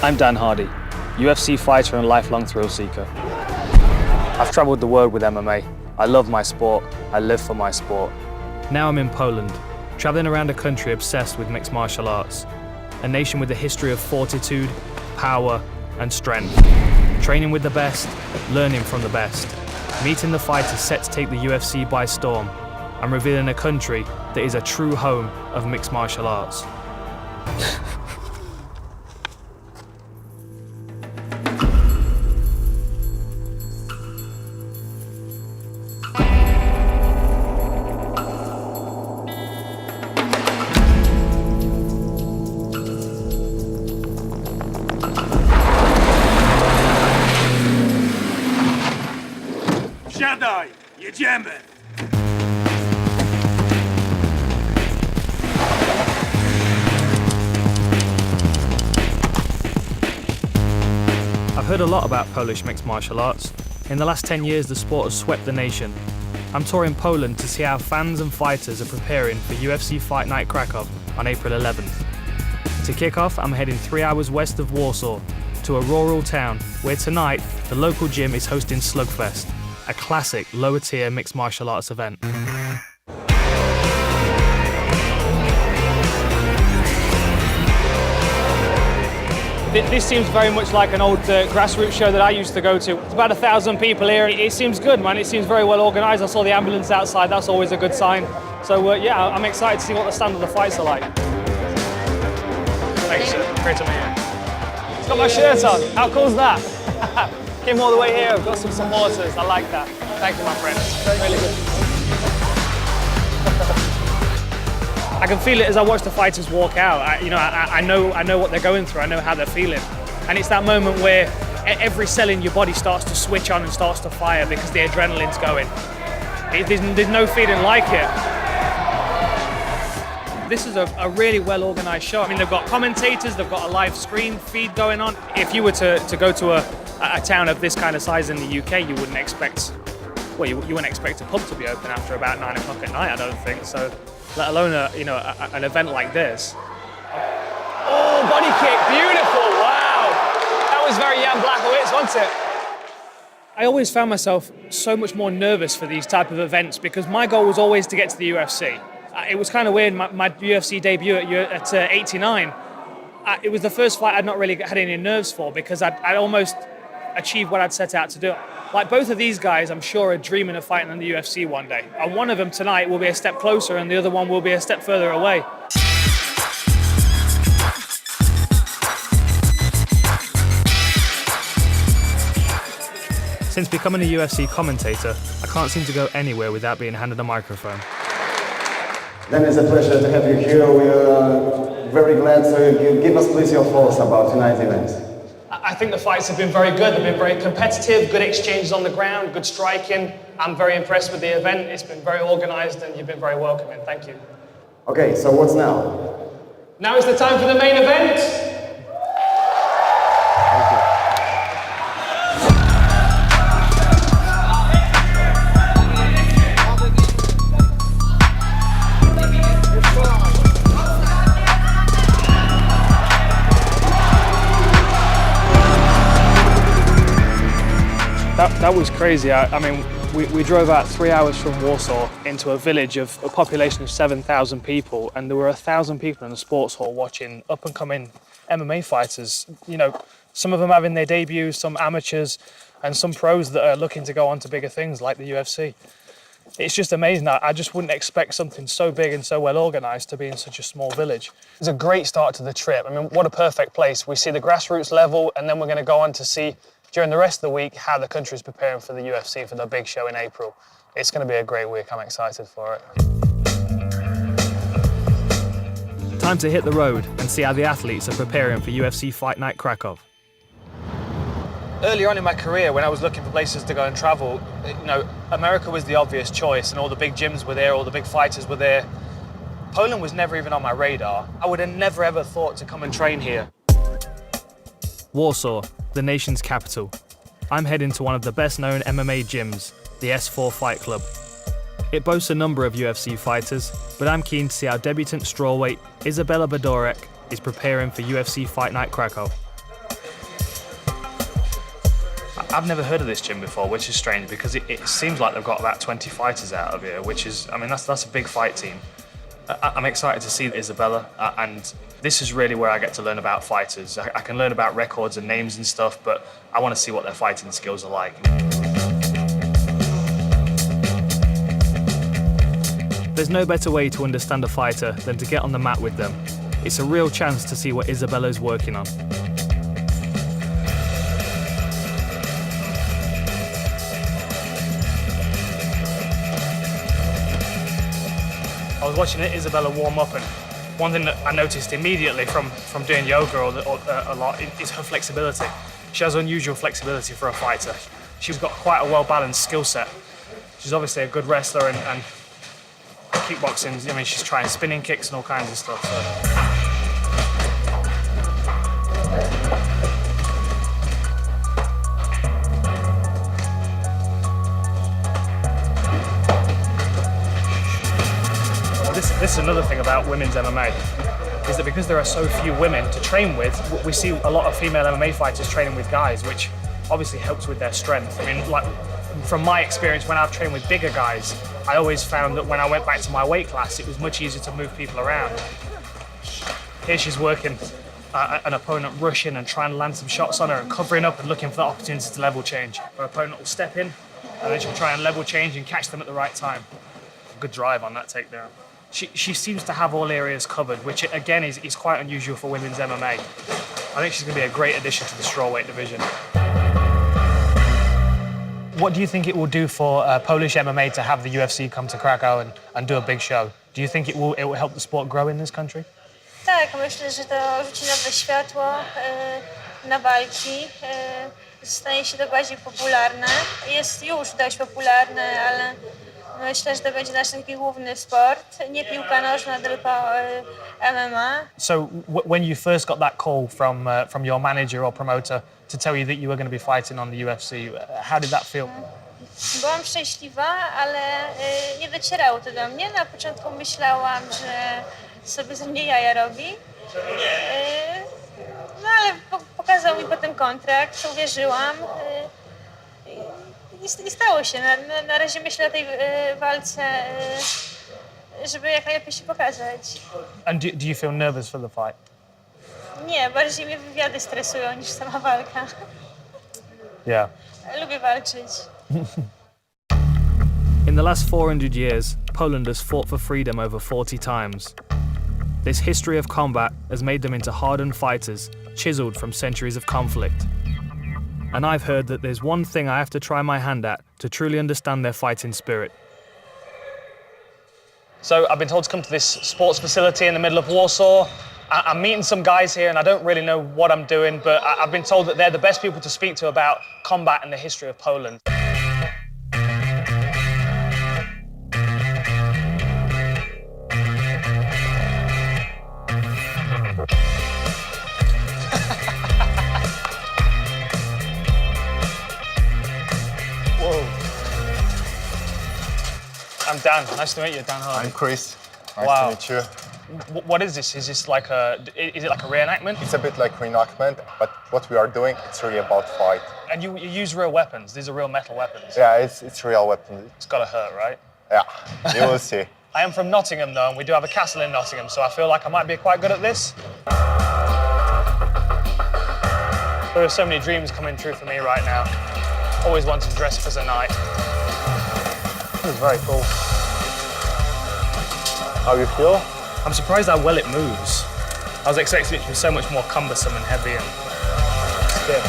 I'm Dan Hardy, UFC fighter and lifelong thrill seeker. I've travelled the world with MMA. I love my sport, I live for my sport. Now I'm in Poland, travelling around a country obsessed with mixed martial arts. A nation with a history of fortitude, power and strength. Training with the best, learning from the best. Meeting the fighters set to take the UFC by storm. And revealing a country that is a true home of mixed martial arts. Siadaj, jedziemy! I've heard a lot about Polish mixed martial arts. In the last 10 years, the sport has swept the nation. I'm touring Poland to see how fans and fighters are preparing for UFC Fight Night Krakow on April 11th. To kick off, I'm heading 3 hours west of Warsaw to a rural town where tonight the local gym is hosting Slugfest, a classic lower tier mixed martial arts event. This seems very much like an old grassroots show that I used to go to. It's about 1,000 people here. It seems good, man. It seems very well organised. I saw the ambulance outside. That's always a good sign. So yeah, I'm excited to see what the stand of the fights are like. Thanks, sir. Great to meet you. It's got my shirt on. How cool is that? Came all the way here. I've got some supporters. I like that. Thank you, my friend. Really good. I can feel it as I watch the fighters walk out. I know what they're going through. I know how they're feeling, and it's that moment where every cell in your body starts to switch on and starts to fire because the adrenaline's going. There's no feeling like it. This is a really well organised show. I mean, they've got commentators, they've got a live screen feed going on. If you were to go to a town of this kind of size in the UK, you wouldn't expect, well, you wouldn't expect a pub to be open after about 9 o'clock at night, I don't think. So, let alone an event like this. Oh, body kick, beautiful, wow. That was very Jan Blachowicz, wasn't it? I always found myself so much more nervous for these type of events because my goal was always to get to the UFC. It was kind of weird, my UFC debut at 89, it was the first fight I'd not really had any nerves for because I'd almost achieved what I'd set out to do. Like both of these guys, I'm sure, are dreaming of fighting in the UFC one day. And one of them tonight will be a step closer and the other one will be a step further away. Since becoming a UFC commentator, I can't seem to go anywhere without being handed a microphone. Then it's a pleasure to have you here. We are very glad. So give us please your thoughts about tonight's event. I think the fights have been very good. They've been very competitive, good exchanges on the ground, good striking. I'm very impressed with the event. It's been very organised and you've been very welcoming. Thank you. Okay, so what's now? Now is the time for the main event. That was crazy. I mean, we drove out 3 hours from Warsaw into a village of a population of 7,000 people, and there were 1,000 people in the sports hall watching up-and-coming MMA fighters. You know, some of them having their debuts, some amateurs, and some pros that are looking to go on to bigger things like the UFC. It's just amazing. I just wouldn't expect something so big and so well organised to be in such a small village. It's a great start to the trip. I mean, what a perfect place. We see the grassroots level, and then we're going to go on to see during the rest of the week how the country is preparing for the UFC for the big show in April. It's going to be a great week. I'm excited for it. Time to hit the road and see how the athletes are preparing for UFC Fight Night Krakow. Early on in my career, when I was looking for places to go and travel, America was the obvious choice and all the big gyms were there, all the big fighters were there. Poland was never even on my radar. I would have never ever thought to come and train here. Warsaw, the nation's capital. I'm heading to one of the best-known MMA gyms, the S4 Fight Club. It boasts a number of UFC fighters, but I'm keen to see how debutant strawweight Izabela Badorek is preparing for UFC Fight Night Krakow. I've never heard of this gym before, which is strange because it seems like they've got about 20 fighters out of here, which is, I mean, that's a big fight team. I'm excited to see Isabella, and this is really where I get to learn about fighters. I can learn about records and names and stuff, but I want to see what their fighting skills are like. There's no better way to understand a fighter than to get on the mat with them. It's a real chance to see what Isabella's working on. I was watching Isabella warm up, and one thing that I noticed immediately from doing yoga a lot is her flexibility. She has unusual flexibility for a fighter. She's got quite a well-balanced skill set. She's obviously a good wrestler and kickboxing. I mean, she's trying spinning kicks and all kinds of stuff. So. This is another thing about women's MMA, is that because there are so few women to train with, we see a lot of female MMA fighters training with guys, which obviously helps with their strength. I mean, like, from my experience, when I've trained with bigger guys, I always found that when I went back to my weight class, it was much easier to move people around. Here she's working an opponent rushing and trying to land some shots on her and covering up and looking for the opportunity to level change. Her opponent will step in, and then she'll try and level change and catch them at the right time. Good drive on that takedown. She seems to have all areas covered, which again is quite unusual for women's MMA. I think she's going to be a great addition to the strawweight division. What do you think it will do for Polish MMA to have the UFC come to Krakow and do a big show? Do you think it will help the sport grow in this country? Tak, myślę, że to rzuci nowe światło na walki. Stanie się to bardziej popularne. Jest już dość popularne, ale myślę, że to będzie nasz taki główny sport. Nie piłka nożna, tylko MMA. So when you first got that call from your manager or promoter to tell you that you were going to be fighting on the UFC, how did that feel? Byłam szczęśliwa, ale nie docierało to do mnie. Na początku myślałam, że sobie ze mnie jaja robi. No ale pokazał mi potem kontrakt, uwierzyłam. I stało się. Na razie myślę o tej walce, żeby jak najlepiej się pokazać. And do you feel nervous for the fight? Nie, bardziej mnie wywiady stresują niż sama walka. Yeah. Lubię walczyć. In the last 400 years, Poland has fought for freedom over 40 times. This history of combat has made them into hardened fighters, chiseled from centuries of conflict. And I've heard that there's one thing I have to try my hand at to truly understand their fighting spirit. So I've been told to come to this sports facility in the middle of Warsaw. I'm meeting some guys here and I don't really know what I'm doing, but I've been told that they're the best people to speak to about combat and the history of Poland. Whoa. I'm Dan. Nice to meet you, Dan Hardy. I'm Chris. Nice Wow. to meet you. What is this? Is this like is it like a reenactment? It's a bit like reenactment, but what we are doing, it's really about fight. And you use real weapons. These are real metal weapons. Yeah, it's real weapon. It's gotta hurt, right? Yeah, you will see. I am from Nottingham though, and we do have a castle in Nottingham, so I feel like I might be quite good at this. There are so many dreams coming true for me right now. Always wanted to dress up as a knight. This is very cool. How you feel? I'm surprised how well it moves. I was expecting it to be so much more cumbersome and heavy and stiff.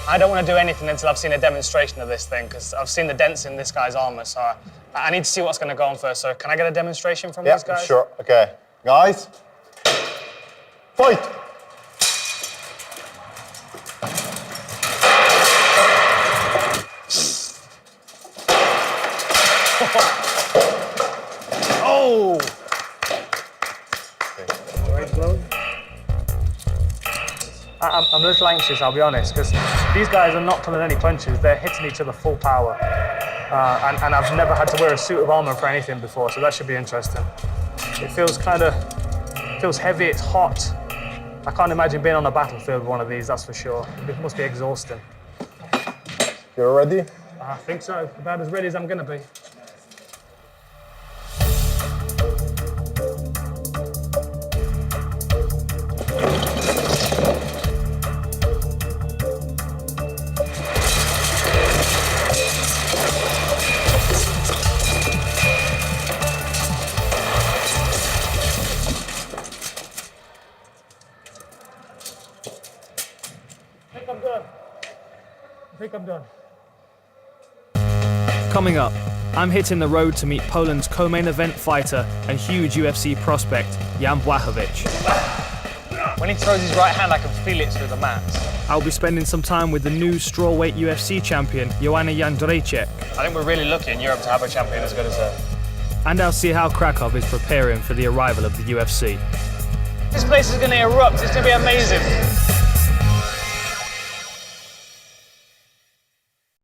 I don't want to do anything until I've seen a demonstration of this thing, because I've seen the dents in this guy's armor, so I need to see what's going to go on first. So can I get a demonstration from these guys? Sure. Okay, guys, fight! Oh! I'm a little anxious, I'll be honest, because these guys are not pulling any punches. They're hitting each other full power. and I've never had to wear a suit of armor for anything before, so that should be interesting. It feels heavy, it's hot. I can't imagine being on a battlefield with one of these, that's for sure. It must be exhausting. You're ready? I think so, about as ready as I'm gonna be. I think I'm done. Coming up, I'm hitting the road to meet Poland's co-main event fighter and huge UFC prospect, Jan Błachowicz. When he throws his right hand, I can feel it through the mats. I'll be spending some time with the new strawweight UFC champion, Joanna Jędrzejczyk. I think we're really lucky in Europe to have a champion as good as her. And I'll see how Krakow is preparing for the arrival of the UFC. This place is going to erupt. It's going to be amazing.